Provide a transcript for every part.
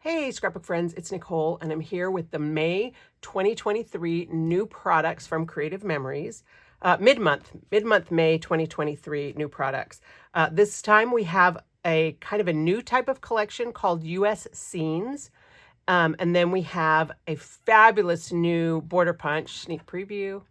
Hey, scrapbook friends, it's Nicole, and I'm here with the May 2023 new products from Creative Memories. Mid-month May 2023 new products. This time we have a kind of a new type of collection called U.S. Scenes. And then we have a fabulous new border punch sneak preview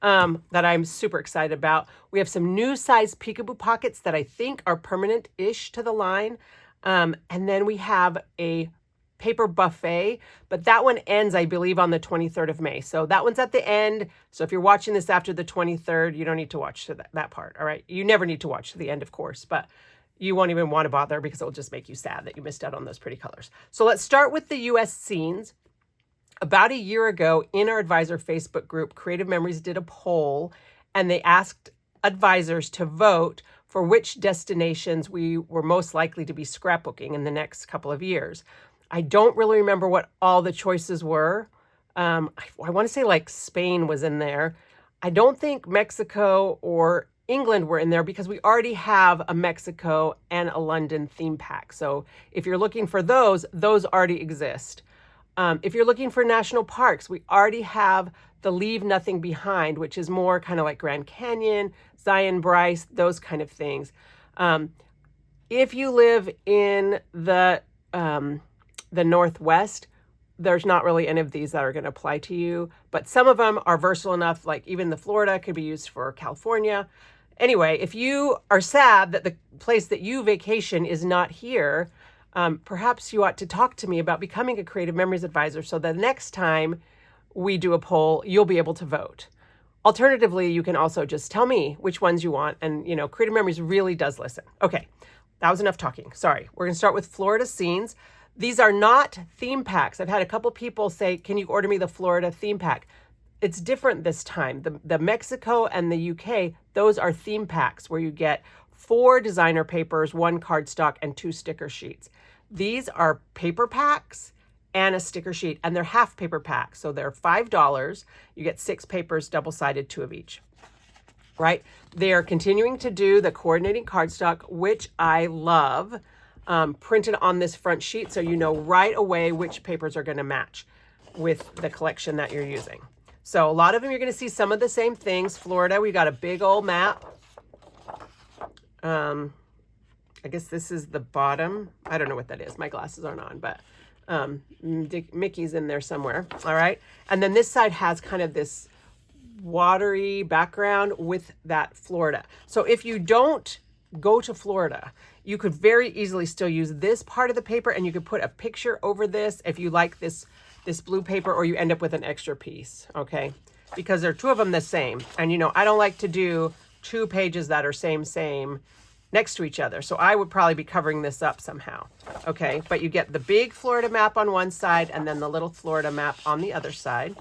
that I'm super excited about. We have some new size Peekaboo Pockets that I think are permanent-ish to the line. And then we have a paper buffet, but that one ends, I believe, on the 23rd of May. So that one's at the end. So if you're watching this after the 23rd, you don't need to watch to that part, all right? You never need to watch to the end, of course, but you won't even want to bother because it'll just make you sad that you missed out on those pretty colors. So let's start with the U.S. Scenes. About a year ago in our advisor Facebook group, Creative Memories did a poll, and they asked advisors to vote for which destinations we were most likely to be scrapbooking in the next couple of years. I don't really remember what all the choices were. I want to say like Spain was in there. I don't think Mexico or England were in there because we already have a Mexico and a London theme pack. So if you're looking for those already exist. If you're looking for national parks, we already have the Leave Nothing Behind, which is more kind of like Grand Canyon, Zion Bryce, those kind of things. If you live in the Northwest, there's not really any of these that are going to apply to you, but some of them are versatile enough, like even the Florida could be used for California. Anyway, if you are sad that the place that you vacation is not here, perhaps you ought to talk to me about becoming a Creative Memories advisor so the next time we do a poll, you'll be able to vote. Alternatively, you can also just tell me which ones you want, and Creative Memories really does listen. Okay, that was enough talking. Sorry. We're going to start with Florida Scenes. These are not theme packs. I've had a couple people say, can you order me the Florida theme pack? It's different this time. The Mexico and the UK, those are theme packs where you get 4 designer papers, 1 cardstock, and 2 sticker sheets. These are paper packs and a sticker sheet, and they're half paper packs. So they're $5. You get 6 papers, double-sided, 2 of each. Right? They are continuing to do the coordinating cardstock, which I love, printed on this front sheet so you know right away which papers are going to match with the collection that you're using. So a lot of them, you're going to see some of the same things. Florida, we got a big old map. I guess this is the bottom. I don't know what that is. My glasses aren't on, but Mickey's in there somewhere. All right. And then this side has kind of this watery background with that Florida. So if you don't go to Florida, you could very easily still use this part of the paper, and you could put a picture over this if you like this blue paper, or you end up with an extra piece, okay? Because there are 2 of them the same. And, I don't like to do 2 pages that are same next to each other. So I would probably be covering this up somehow, okay? But you get the big Florida map on one side and then the little Florida map on the other side.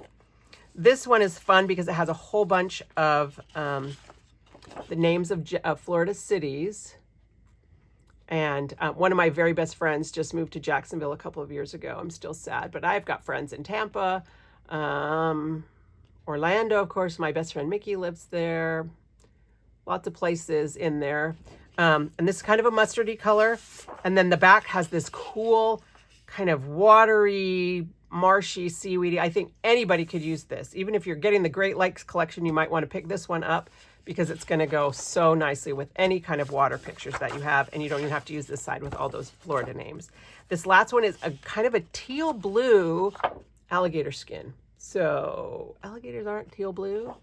This one is fun because it has a whole bunch of the names of Florida cities. And one of my very best friends just moved to Jacksonville a couple of years ago. I'm still sad, but I've got friends in Tampa, Orlando, of course. My best friend Mickey lives there. Lots of places in there. And this is kind of a mustardy color. And then the back has this cool kind of watery, marshy, seaweedy. I think anybody could use this. Even if you're getting the Great Lakes collection, you might want to pick this one up because it's going to go so nicely with any kind of water pictures that you have, and you don't even have to use this side with all those Florida names. This last one is a kind of a teal blue alligator skin. So alligators aren't teal blue,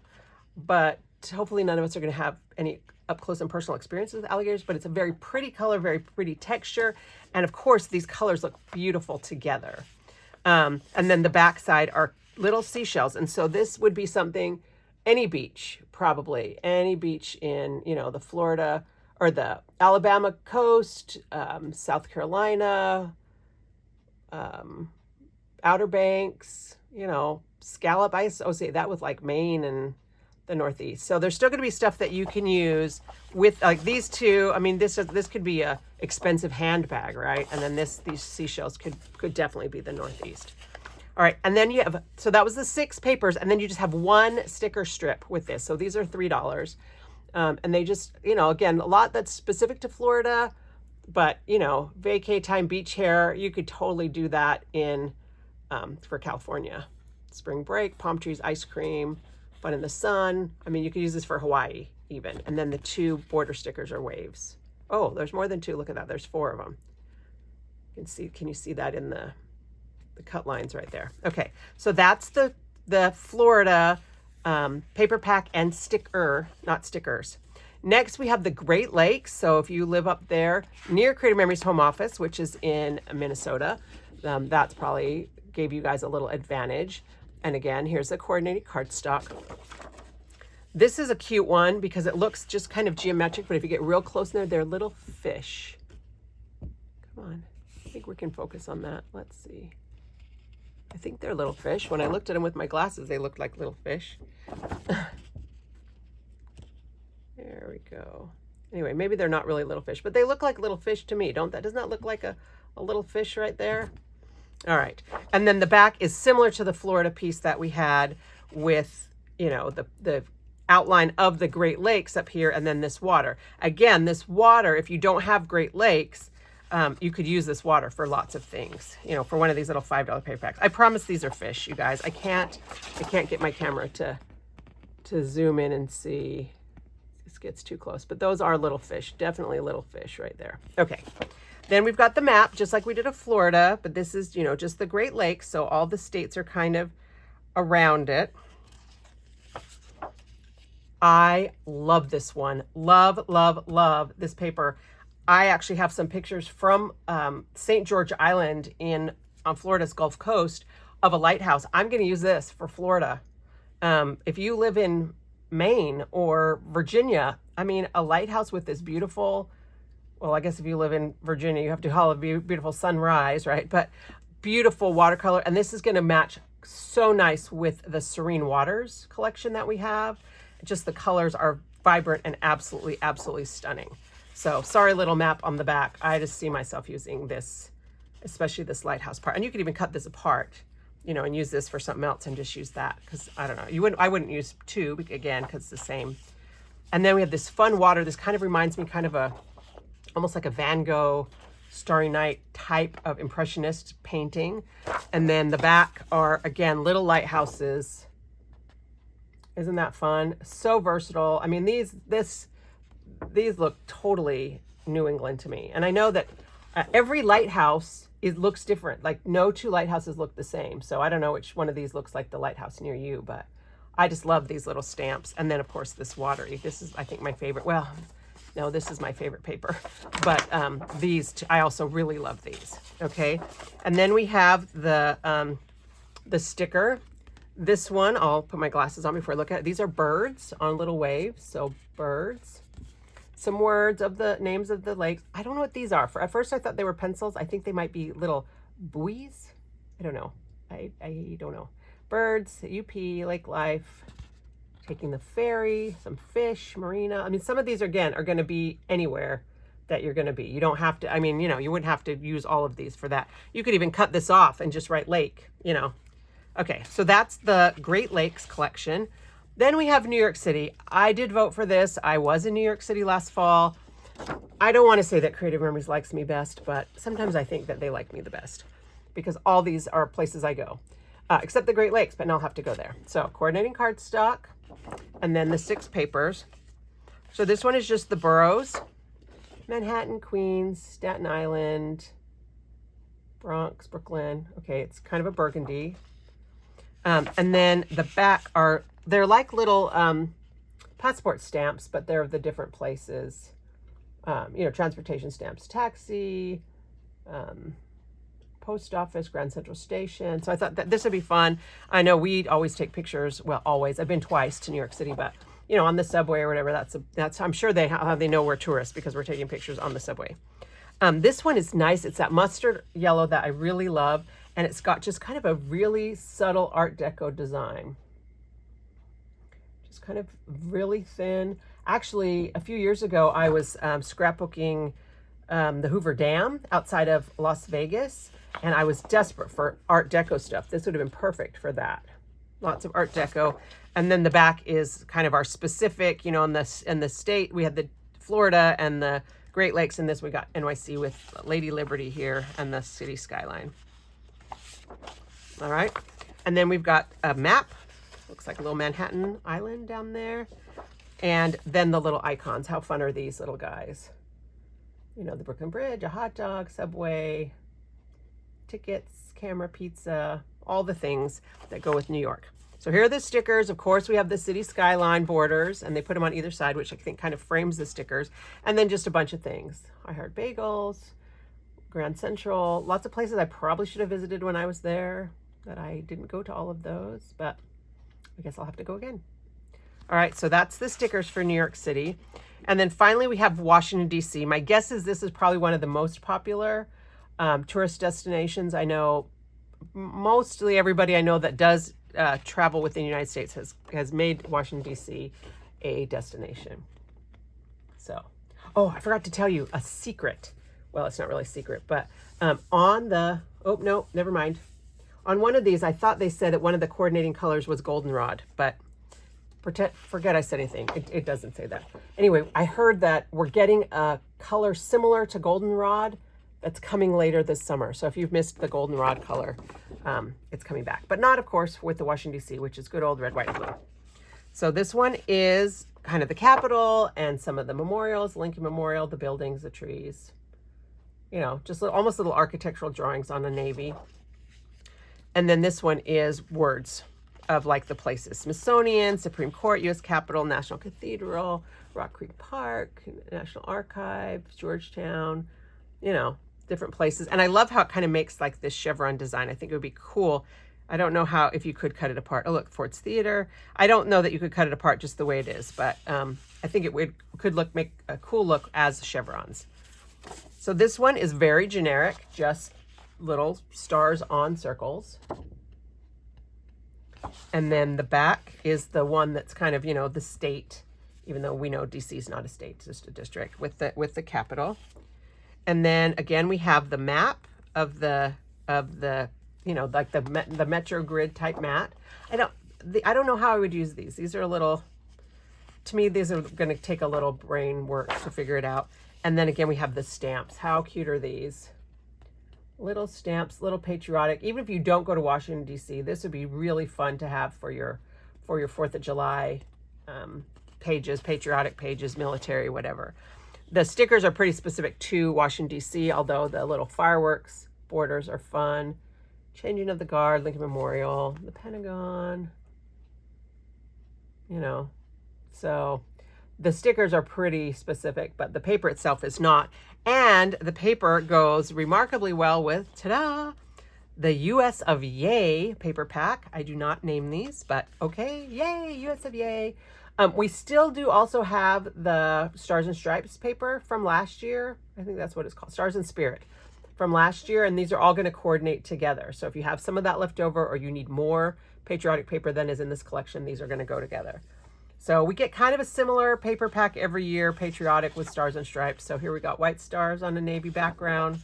but hopefully none of us are going to have any up close and personal experiences with alligators, but it's a very pretty color, very pretty texture. And of course, these colors look beautiful together. And then the back side are little seashells. And so this would be something, any beach, probably any beach in, the Florida or the Alabama coast, South Carolina, Outer Banks, Scallop. I associate that with like Maine and the Northeast. So there's still going to be stuff that you can use with like these 2. I mean, this could be a expensive handbag, right? And then these seashells could definitely be the Northeast. All right, and then you have, so that was the 6 papers, and then you just have 1 sticker strip with this. So these are $3. And they just, again, a lot that's specific to Florida, But, you know, vacay time, beach hair, you could totally do that in for California. Spring break, palm trees, ice cream, fun in the sun. I mean, you could use this for Hawaii even. And then the 2 border stickers are waves. Oh, there's more than 2. Look at that. There's 4 of them. You can see, can you see that in the cut lines right there? Okay, so that's the Florida paper pack and sticker, not stickers. Next, we have the Great Lakes. So if you live up there near Creative Memories home office, which is in Minnesota, that's probably gave you guys a little advantage. And again, here's the coordinated cardstock. This is a cute one because it looks just kind of geometric, but if you get real close in there, they're little fish. Come on, I think we can focus on that. Let's see. I think they're little fish. When I looked at them with my glasses, they looked like little fish. There we go. Anyway, maybe they're not really little fish, but they look like little fish to me. Does not look like a little fish right there? All right. And then the back is similar to the Florida piece that we had with, you know, the outline of the Great Lakes up here and then this water. Again, this water, if you don't have Great Lakes, you could use this water for lots of things, you know, for one of these little $5 paper packs. I promise these are fish, you guys. I can't get my camera to zoom in and see. This gets too close, but those are little fish, definitely little fish right there. Okay. Then we've got the map, just like we did of Florida, but this is, you know, just the Great Lakes. So all the states are kind of around it. I love this one. Love, love, love this paper. I actually have some pictures from St. George Island on Florida's Gulf Coast of a lighthouse. I'm going to use this for Florida. If you live in Maine or Virginia, I mean, a lighthouse with this beautiful, well, I guess if you live in Virginia, you have to have a beautiful sunrise, right? But beautiful watercolor. And this is going to match so nice with the Serene Waters collection that we have. Just the colors are vibrant and absolutely, absolutely stunning. So sorry, little map on the back. I just see myself using this, especially this lighthouse part. And you could even cut this apart, you know, and use this for something else and just use that. Because I don't know, I wouldn't use 2 again, because it's the same. And then we have this fun water. This kind of reminds me kind of almost like a Van Gogh Starry Night type of impressionist painting. And then the back are, again, little lighthouses. Isn't that fun? So versatile. I mean, these look totally New England to me. And I know that every lighthouse looks different. Like no 2 lighthouses look the same. So I don't know which one of these looks like the lighthouse near you, but I just love these little stamps. And then of course this watery. This is, I think, my favorite. Well, no, this is my favorite paper, but these I also really love these. Okay. And then we have the sticker. This one, I'll put my glasses on before I look at it. These are birds on little waves. So birds. Some words of the names of the lakes. I don't know what these are. At first I thought they were pencils. I think they might be little buoys. I don't know. I don't know. Birds, UP, lake life, taking the ferry, some fish, marina. I mean, some of these, again, are going to be anywhere that you're going to be. You don't have to, I mean, you know, you wouldn't have to use all of these for that. You could even cut this off and just write lake, you know. Okay, so that's the Great Lakes collection. Then we have New York City. I did vote for this. I was in New York City last fall. I don't want to say that Creative Memories likes me best, but sometimes I think that they like me the best because all these are places I go, except the Great Lakes, but now I'll have to go there. So coordinating cardstock and then the 6 papers. So this one is just the boroughs: Manhattan, Queens, Staten Island, Bronx, Brooklyn. Okay, it's kind of a burgundy. And then the back they're like little passport stamps, but they're of the different places. You know, transportation stamps, taxi, post office, Grand Central Station. So I thought that this would be fun. I know we always take pictures. Well, always. I've been twice to New York City, but you know, on the subway or whatever. That's I'm sure they know we're tourists because we're taking pictures on the subway. This one is nice. It's that mustard yellow that I really love. And it's got just kind of a really subtle Art Deco design. Just kind of really thin. Actually, a few years ago, I was scrapbooking the Hoover Dam outside of Las Vegas. And I was desperate for Art Deco stuff. This would have been perfect for that. Lots of Art Deco. And then the back is kind of our specific, you know, in the state, we had the Florida and the Great Lakes. In this, we got NYC with Lady Liberty here and the city skyline. All right. And then we've got a map. Looks like a little Manhattan Island down there. And then the little icons. How fun are these little guys? You know, the Brooklyn Bridge, a hot dog, subway, tickets, camera, pizza, all the things that go with New York. So here are the stickers. Of course, we have the city skyline borders, and they put them on either side, which I think kind of frames the stickers. And then just a bunch of things. I Heart Bagels, Grand Central, lots of places I probably should have visited when I was there that I didn't go to all of those, but I guess I'll have to go again. All right, so that's the stickers for New York City. And then finally, we have Washington, D.C. My guess is this is probably one of the most popular tourist destinations. I know mostly everybody I know that does travel within the United States has made Washington, D.C. a destination. So, oh, I forgot to tell you a secret. Well, it's not really a secret, but on the, oh, no, never mind. On one of these, I thought they said that one of the coordinating colors was goldenrod, but forget I said anything. It doesn't say that. Anyway, I heard that we're getting a color similar to goldenrod that's coming later this summer. So if you've missed the goldenrod color, it's coming back. But not, of course, with the Washington, D.C., which is good old red, white, and blue. So this one is kind of the Capitol and some of the memorials, Lincoln Memorial, the buildings, the trees. You know, just almost little architectural drawings on a navy. And then this one is words of like the places: Smithsonian, Supreme Court, U.S. Capitol, National Cathedral, Rock Creek Park, National Archives, Georgetown, you know, different places. And I love how it kind of makes like this chevron design. I think it would be cool. I don't know how, if you could cut it apart. Oh, look, Ford's Theater. I don't know that you could cut it apart just the way it is, but I think it could make a cool look as chevrons. So this one is very generic, just little stars on circles. And then the back is the one that's kind of, you know, the state, even though we know DC is not a state, it's just a district with the capital. And then again, we have the map of the you know, like the Metro grid type mat. I don't know how I would use these. These are a little, to me, these are going to take a little brain work to figure it out. And then again, we have the stamps. How cute are these? Little stamps, little patriotic. Even if you don't go to Washington, D.C., this would be really fun to have for your 4th of July pages, patriotic pages, military, whatever. The stickers are pretty specific to Washington, D.C., although the little fireworks borders are fun. Changing of the Guard, Lincoln Memorial, the Pentagon, you know. So the stickers are pretty specific, but the paper itself is not. And the paper goes remarkably well with, ta-da, the U.S. of Yay paper pack. I do not name these, but okay, yay, U.S. of Yay. We still do also have the Stars and Stripes paper from last year. I think that's what it's called, Stars and Spirit from last year. And these are all going to coordinate together. So if you have some of that left over or you need more patriotic paper than is in this collection, these are going to go together. So we get kind of a similar paper pack every year, patriotic with Stars and Stripes. So here we got white stars on a navy background.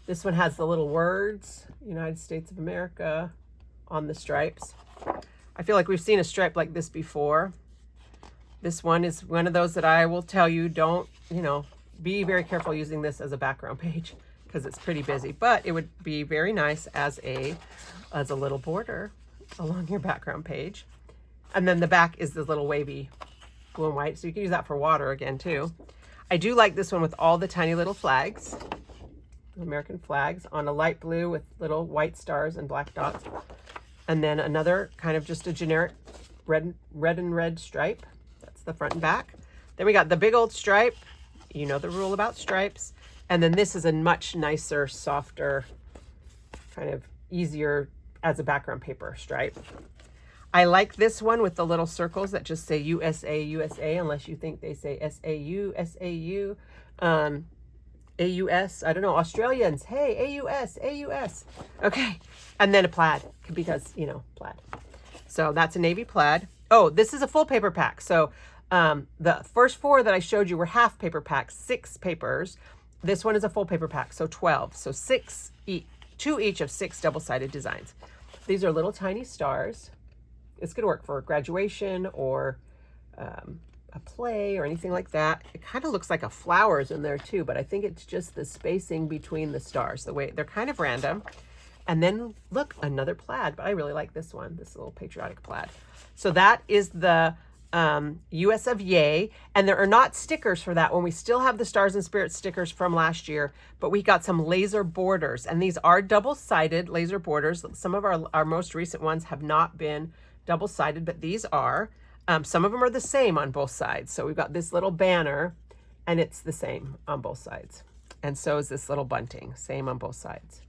This one has the little words, United States of America, on the stripes. I feel like we've seen a stripe like this before. This one is one of those that I will tell you, don't, you know, be very careful using this as a background page because it's pretty busy, but it would be very nice as a little border along your background page. And then the back is the little wavy blue and white. So you can use that for water again too. I do like this one with all the tiny little flags, American flags, on a light blue with little white stars and black dots. And then another kind of just a generic red and red stripe. That's the front and back. Then we got the big old stripe. You know the rule about stripes. And then this is a much nicer, softer, kind of easier as a background paper stripe. I like this one with the little circles that just say USA, USA, unless you think they say SAU, SAU, AUS, I don't know, Australians, hey, AUS, AUS. Okay, and then a plaid, because, you know, plaid. So that's a navy plaid. Oh, this is a full paper pack. So the first 4 that I showed you were half paper packs, 6 papers. This one is a full paper pack, so 12. So 2 each of 6 double-sided designs. These are little tiny stars. It's going to work for graduation or a play or anything like that. It kind of looks like a flower's in there too, but I think it's just the spacing between the stars, the way they're kind of random. And then look, another plaid, but I really like this one, this little patriotic plaid. So that is the U.S. of Yay, and there are not stickers for that one. We still have the Stars and Spirits stickers from last year, but we got some laser borders, and these are double-sided laser borders. Some of our most recent ones have not been double-sided, but these are. Some of them are the same on both sides. So we've got this little banner, and it's the same on both sides. And so is this little bunting, same on both sides.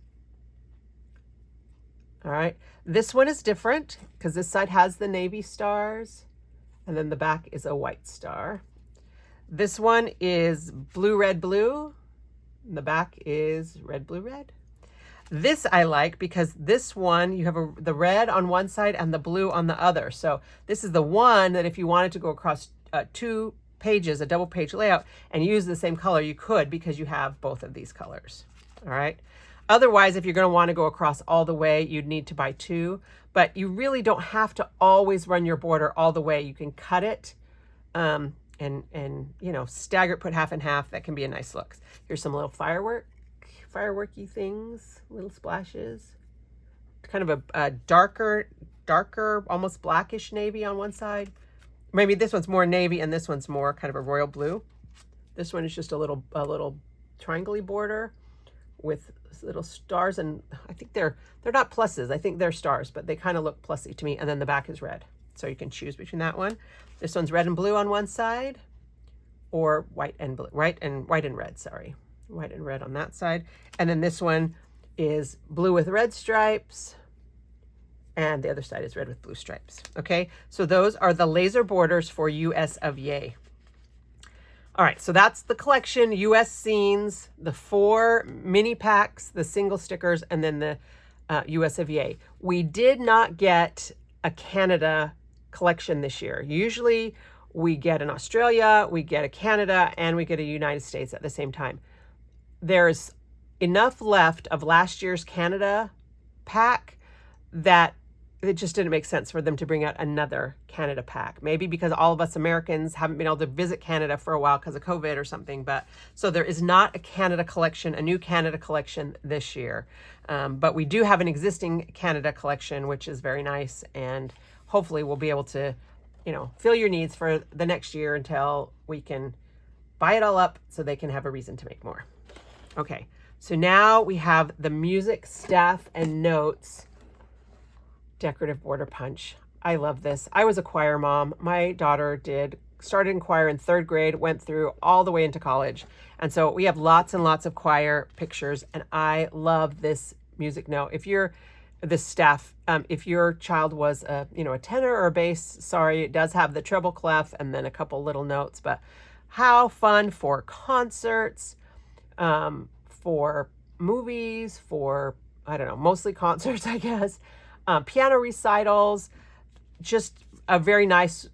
All right, this one is different because this side has the navy stars, and then the back is a white star. This one is blue, red, blue. And the back is red, blue, red. This I like because this one, you have the red on one side and the blue on the other. So this is the one that if you wanted to go across 2 pages, a double page layout, and use the same color, you could because you have both of these colors. All right. Otherwise, if you're going to want to go across all the way, you'd need to buy 2, but you really don't have to always run your border all the way. You can cut it and you know, stagger it, put half and half. That can be a nice look. Here's some little fireworky things, little splashes. Kind of a darker, almost blackish navy on one side. Maybe this one's more navy and this one's more kind of a royal blue. This one is just a little triangle-y border with little stars, and I think they're not pluses. I think they're stars, but they kind of look plusy to me. And then the back is red, so you can choose between that one. This one's red and blue on one side, or white and blue, white and red. Sorry, white and red on that side. And then this one is blue with red stripes, and the other side is red with blue stripes. Okay, so those are the laser borders for U.S. of Yay. All right, so that's the collection, U.S. Scenes, the 4 mini packs, the single stickers, and then the U.S. of Yay. We did not get a Canada collection this year. Usually we get an Australia, we get a Canada, and we get a United States at the same time. There's enough left of last year's Canada pack that it just didn't make sense for them to bring out another Canada pack. Maybe because all of us Americans haven't been able to visit Canada for a while because of COVID or something. But so there is not a Canada collection, a new Canada collection this year. But we do have an existing Canada collection, which is very nice. And hopefully we'll be able to, you know, fill your needs for the next year until we can buy it all up so they can have a reason to make more. Okay, so now we have the music, staff, and notes decorative border punch. I love this. I was a choir mom. My daughter started in choir in 3rd grade, went through all the way into college. And so we have lots and lots of choir pictures, and I love this music note. If you're the staff, if your child was a tenor or a bass, sorry, it does have the treble clef and then a couple little notes, but how fun for concerts, for movies, for, I don't know, mostly concerts, I guess. Piano recitals, just a very nice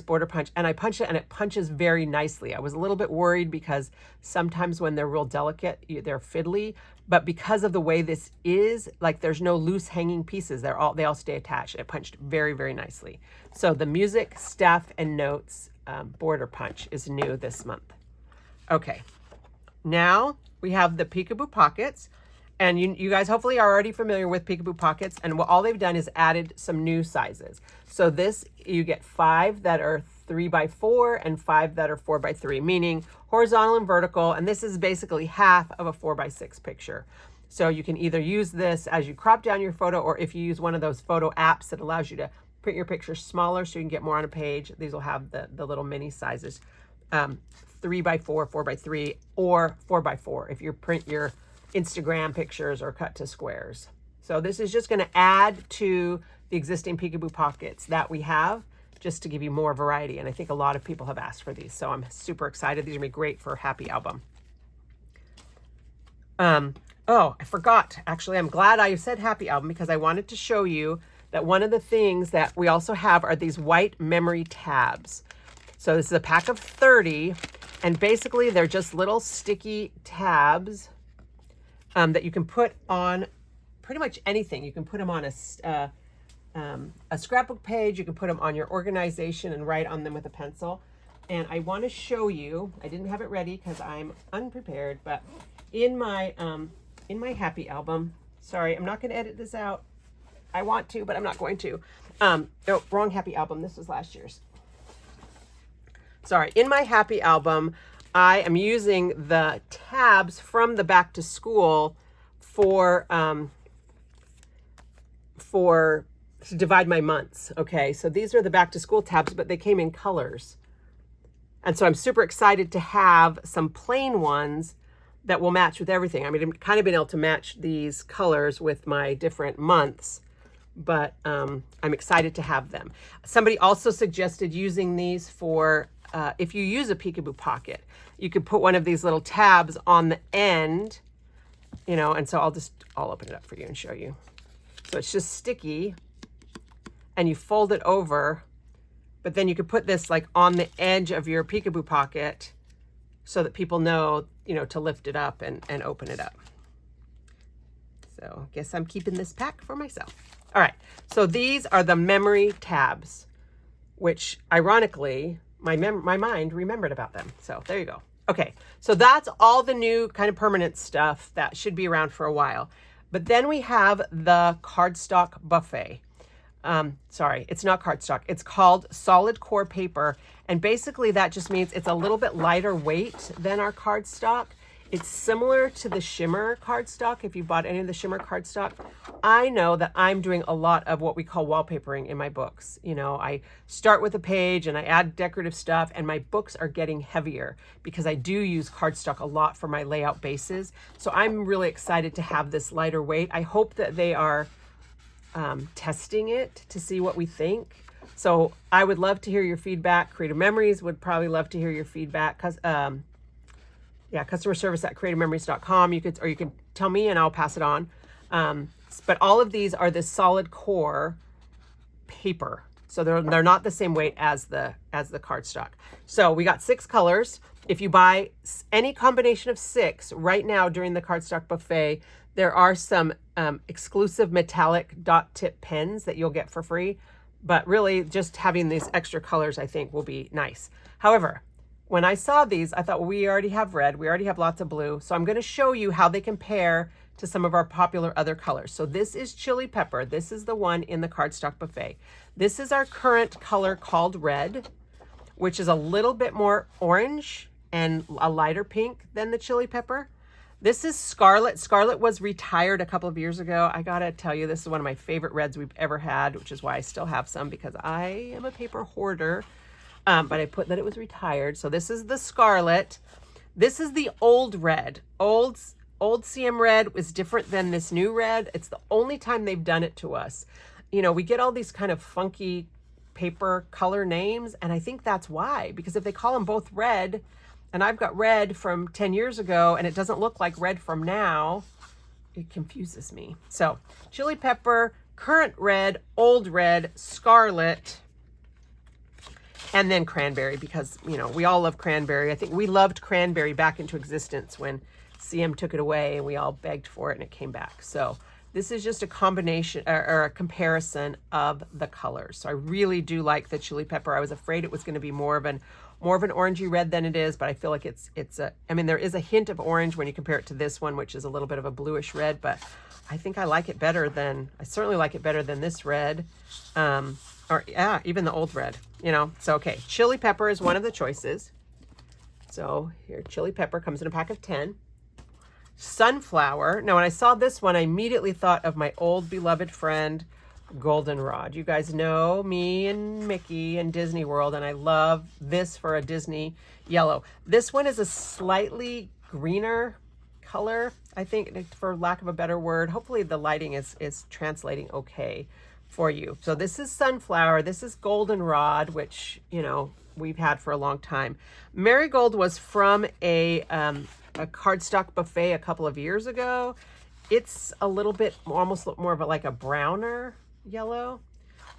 border punch. And I punch it and it punches very nicely. I was a little bit worried because sometimes when they're real delicate, they're fiddly, but because of the way this is, like there's no loose hanging pieces. They all stay attached. It punched very, very nicely. So the music, staff, and notes border punch is new this month. Okay, now we have the Peekaboo Pockets. And you guys hopefully are already familiar with Peekaboo Pockets, and all they've done is added some new sizes. So this, you get 5 that are 3x4 and 5 that are 4x3, meaning horizontal and vertical, and this is basically half of a 4x6 picture. So you can either use this as you crop down your photo, or if you use one of those photo apps that allows you to print your picture smaller so you can get more on a page, these will have the little mini sizes, 3x4, 4x3, or 4x4 if you print your Instagram pictures or cut to squares. So this is just going to add to the existing Peekaboo Pockets that we have, just to give you more variety. And I think a lot of people have asked for these, so I'm super excited. These are going to be great for a happy album. Oh, I forgot. Actually, I'm glad I said happy album because I wanted to show you that one of the things that we also have are these white memory tabs. So this is a pack of 30, and basically they're just little sticky tabs that you can put on pretty much anything. You can put them on a scrapbook page. You can put them on your organization and write on them with a pencil. And I want to show you, I didn't have it ready because I'm unprepared, but in my happy album, sorry, I'm not going to edit this out. I want to, but I'm not going to. Oh, wrong happy album. This was last year's. Sorry. In my happy album, I am using the tabs from the back to school to divide my months. Okay. So these are the back to school tabs, but they came in colors. And so I'm super excited to have some plain ones that will match with everything. I mean, I've kind of been able to match these colors with my different months, but I'm excited to have them. Somebody also suggested using these for, if you use a Peekaboo Pocket, you could put one of these little tabs on the end, you know, and so I'll open it up for you and show you. So it's just sticky and you fold it over, but then you could put this like on the edge of your Peekaboo Pocket so that people know, you know, to lift it up and open it up. So I guess I'm keeping this pack for myself. All right, so these are the memory tabs, which ironically, my mind remembered about them. So there you go. Okay, so that's all the new kind of permanent stuff that should be around for a while. But then we have the Cardstock Buffet. Sorry, it's not cardstock. It's called solid core paper. And basically that just means it's a little bit lighter weight than our cardstock. It's similar to the shimmer cardstock. If you bought any of the shimmer cardstock, I know that I'm doing a lot of what we call wallpapering in my books. You know, I start with a page and I add decorative stuff, and my books are getting heavier because I do use cardstock a lot for my layout bases. So I'm really excited to have this lighter weight. I hope that they are testing it to see what we think. So I would love to hear your feedback. Creative Memories would probably love to hear your feedback. Customer service at creativememories.com. You can tell me and I'll pass it on. But all of these are this solid core paper. So they're not the same weight as the cardstock. So we got 6 colors. If you buy any combination of 6 right now during the Cardstock Buffet, there are some exclusive metallic dot tip pens that you'll get for free. But really just having these extra colors, I think, will be nice. However, when I saw these, I thought, well, we already have red. We already have lots of blue. So I'm going to show you how they compare to some of our popular other colors. So this is chili pepper. This is the one in the Cardstock Buffet. This is our current color called red, which is a little bit more orange and a lighter pink than the chili pepper. This is Scarlet. Scarlet was retired a couple of years ago. I gotta tell you, this is one of my favorite reds we've ever had, which is why I still have some, because I am a paper hoarder. But I put that it was retired. So this is the Scarlet. This is the old red. Old CM red was different than this new red. It's the only time they've done it to us. You know, we get all these kind of funky paper color names, and I think that's why, because if they call them both red, and I've got red from 10 years ago and it doesn't look like red from now, it confuses me. So chili pepper, current red, old red, Scarlet, and then cranberry, because, you know, we all love cranberry. I think we loved cranberry back into existence when CM took it away and we all begged for it and it came back. So this is just a combination or a comparison of the colors. So I really do like the chili pepper. I was afraid it was going to be more of an orangey red than it is, but I feel like I mean, there is a hint of orange when you compare it to this one, which is a little bit of a bluish red, but I think I certainly like it better than this red. Or yeah, even the old red, you know. So, okay, chili pepper is one of the choices. So here, chili pepper comes in a pack of 10. Sunflower. Now, when I saw this one, I immediately thought of my old beloved friend, Goldenrod. You guys know me and Mickey and Disney World, and I love this for a Disney yellow. This one is a slightly greener color, I think, for lack of a better word. Hopefully the lighting is translating okay for you. So this is Sunflower. This is Goldenrod, which, you know, we've had for a long time. Marigold was from a Cardstock Buffet a couple of years ago. It's a little bit almost more of like a browner yellow.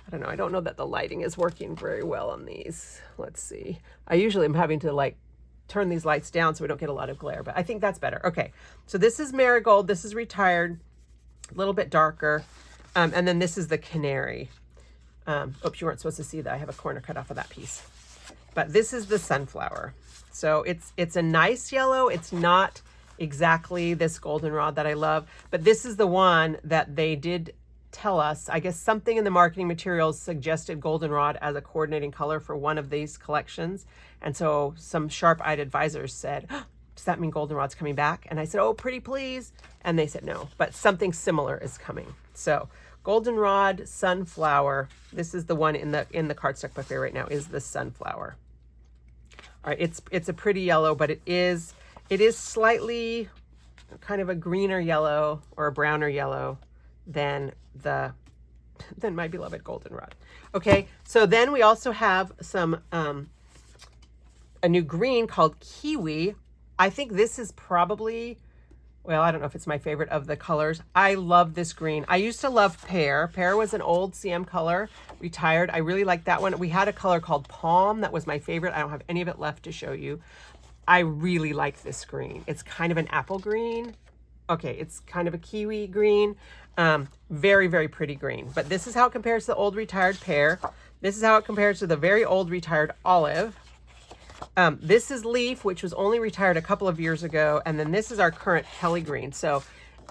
I don't know. I don't know that the lighting is working very well on these. Let's see. I usually am having to like turn these lights down so we don't get a lot of glare, but I think that's better. Okay. So this is Marigold. This is retired, a little bit darker. And then this is the Canary. Oops, you weren't supposed to see that. I have a corner cut off of that piece. but this is the sunflower. So it's a nice yellow. It's not exactly this goldenrod that I love, but this is the one that they did tell us. I guess something in the marketing materials suggested goldenrod as a coordinating color for one of these collections. And so some sharp-eyed advisors said, oh, does that mean goldenrod's coming back? And I said, oh, pretty please. And they said no, but something similar is coming. So goldenrod, sunflower. This is the one in the Cardstock Buffet right now, is the sunflower. All right, it's a pretty yellow, but it is slightly kind of a greener yellow or a browner yellow than my beloved goldenrod. Okay, so then we also have some a new green called Kiwi. I think this is probably, well, I don't know if it's my favorite of the colors. I love this green. I used to love Pear. Pear was an old CM color, retired. I really liked that one. We had a color called Palm that was my favorite. I don't have any of it left to show you. I really like this green. It's kind of an apple green. Okay, it's kind of a kiwi green. Very, very pretty green. But this is how it compares to the old retired Pear. This is how it compares to the very old retired Olive. This is Leaf, which was only retired a couple of years ago. And then this is our current Kelly Green. So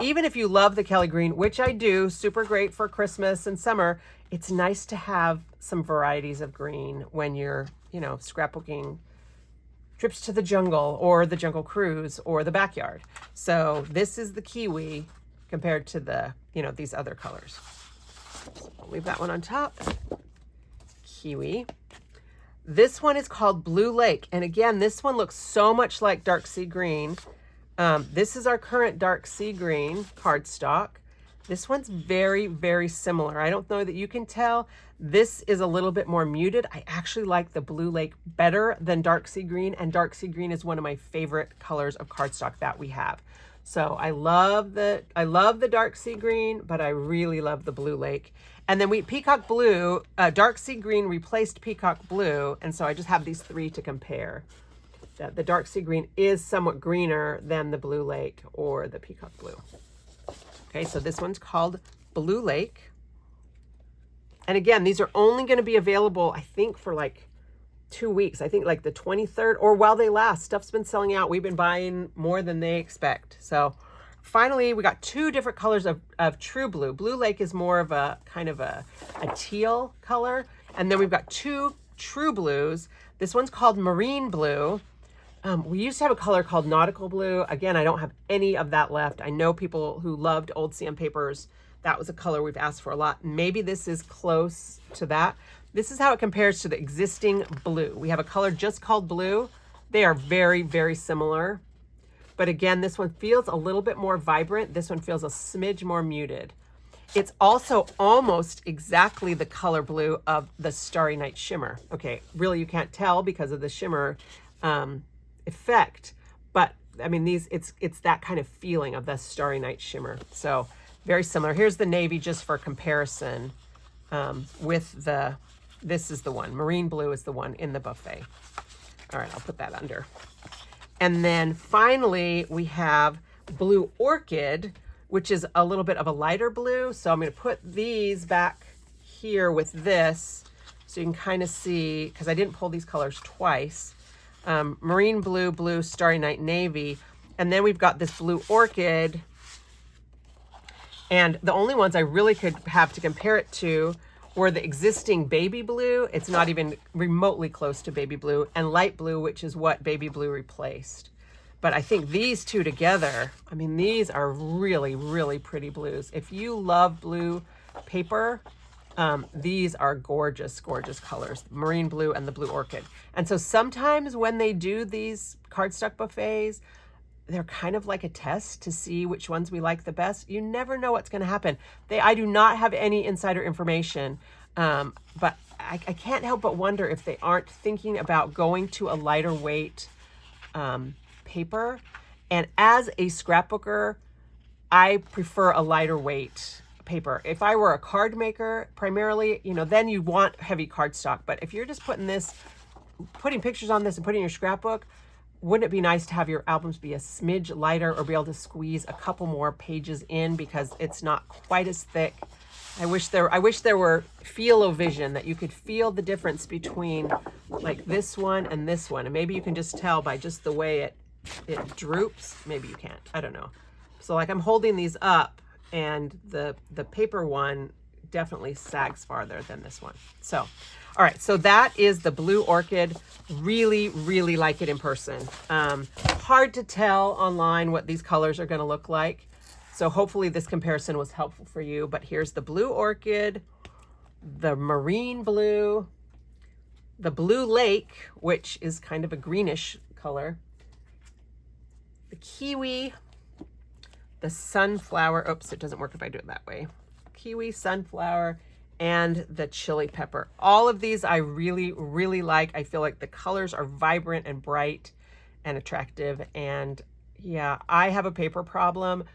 even if you love the Kelly Green, which I do, super great for Christmas and summer, it's nice to have some varieties of green when you're, you know, scrapbooking trips to the jungle or the jungle cruise or the backyard. So this is the Kiwi compared to the, you know, these other colors. So I'll leave that one on top. Kiwi. This one is called Blue Lake. And again, this one looks so much like Dark Sea Green. This is our current Dark Sea Green cardstock. This one's very, very similar. I don't know that you can tell. This is a little bit more muted. I actually like the Blue Lake better than Dark Sea Green, and Dark Sea Green is one of my favorite colors of cardstock that we have. So I love the Dark Sea Green, but I really love the Blue Lake. And then Peacock Blue, Dark Sea Green replaced Peacock Blue, and so I just have these three to compare. The Dark Sea Green is somewhat greener than the Blue Lake or the Peacock Blue. Okay, so this one's called Blue Lake. And again, these are only going to be available, I think, for like 2 weeks. I think like the 23rd, or while they last. Stuff's been selling out. We've been buying more than they expect. So finally, we got two different colors of True Blue. Blue Lake is more of a kind of a teal color. And then we've got two True Blues. This one's called Marine Blue. We used to have a color called Nautical Blue. Again, I don't have any of that left. I know people who loved old CM papers. That was a color we've asked for a lot. Maybe this is close to that. This is how it compares to the existing blue. We have a color just called Blue. They are very, very similar. But again, this one feels a little bit more vibrant. This one feels a smidge more muted. It's also almost exactly the color blue of the Starry Night Shimmer. Okay, really you can't tell because of the shimmer effect, but I mean it's that kind of feeling of the Starry Night Shimmer. So very similar. Here's the navy just for comparison with this is the one. Marine Blue is the one in the buffet. All right, I'll put that under. And then finally we have Blue Orchid, which is a little bit of a lighter blue. So I'm going to put these back here with this so you can kind of see, because I didn't pull these colors twice. Marine Blue, Blue, Starry Night Navy. And then we've got this Blue Orchid. And the only ones I really could have to compare it to were the existing Baby Blue. It's not even remotely close to Baby Blue, and Light Blue, which is what Baby Blue replaced. But I think these two together, I mean, these are really, really pretty blues. If you love blue paper, these are gorgeous, gorgeous colors, Marine Blue and the Blue Orchid. And so sometimes when they do these cardstock buffets, they're kind of like a test to see which ones we like the best. You never know what's going to happen. I do not have any insider information, but I can't help but wonder if they aren't thinking about going to a lighter weight paper. And as a scrapbooker, I prefer a lighter weight paper. If I were a card maker primarily, you know, then you want heavy cardstock. But if you're just putting pictures on this and putting in your scrapbook, wouldn't it be nice to have your albums be a smidge lighter or be able to squeeze a couple more pages in because it's not quite as thick I wish there were feel-o-vision, that you could feel the difference between like this one and this one. And maybe you can just tell by just the way it droops. Maybe you can't. I don't know. So like I'm holding these up, and the paper one definitely sags farther than this one. So, all right. So that is the blue orchid. Really, really like it in person. Hard to tell online what these colors are going to look like. So hopefully this comparison was helpful for you. But here's the blue orchid, the marine blue, the blue lake, which is kind of a greenish color, the kiwi, the sunflower. Oops, it doesn't work if I do it that way. Kiwi, sunflower, and the chili pepper. All of these I really, really like. I feel like the colors are vibrant and bright and attractive. And yeah, I have a paper problem.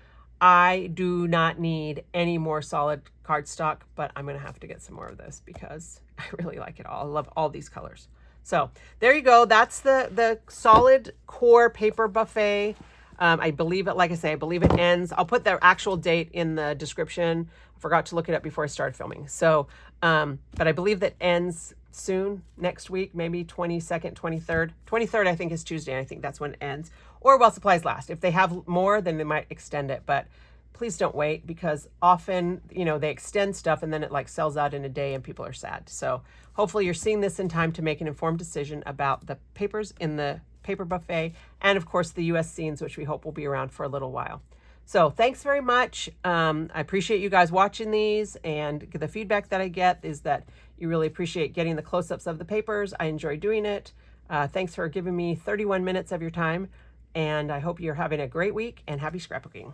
I do not need any more solid cardstock, but I'm going to have to get some more of this because I really like it all. I love all these colors. So there you go. That's the solid core paper buffet. I believe it, like I say, I believe it ends. I'll put the actual date in the description. I forgot to look it up before I started filming. So, but I believe that ends soon, next week, maybe 22nd, 23rd. 23rd, I think, is Tuesday. And I think that's when it ends. Or while supplies last. If they have more, then they might extend it. But please don't wait, because often, you know, they extend stuff and then it like sells out in a day and people are sad. So hopefully you're seeing this in time to make an informed decision about the papers in the paper buffet, and of course the U.S. Scenes, which we hope will be around for a little while. So thanks very much. I appreciate you guys watching these, and the feedback that I get is that you really appreciate getting the close-ups of the papers. I enjoy doing it. Thanks for giving me 31 minutes of your time, and I hope you're having a great week, and happy scrapbooking.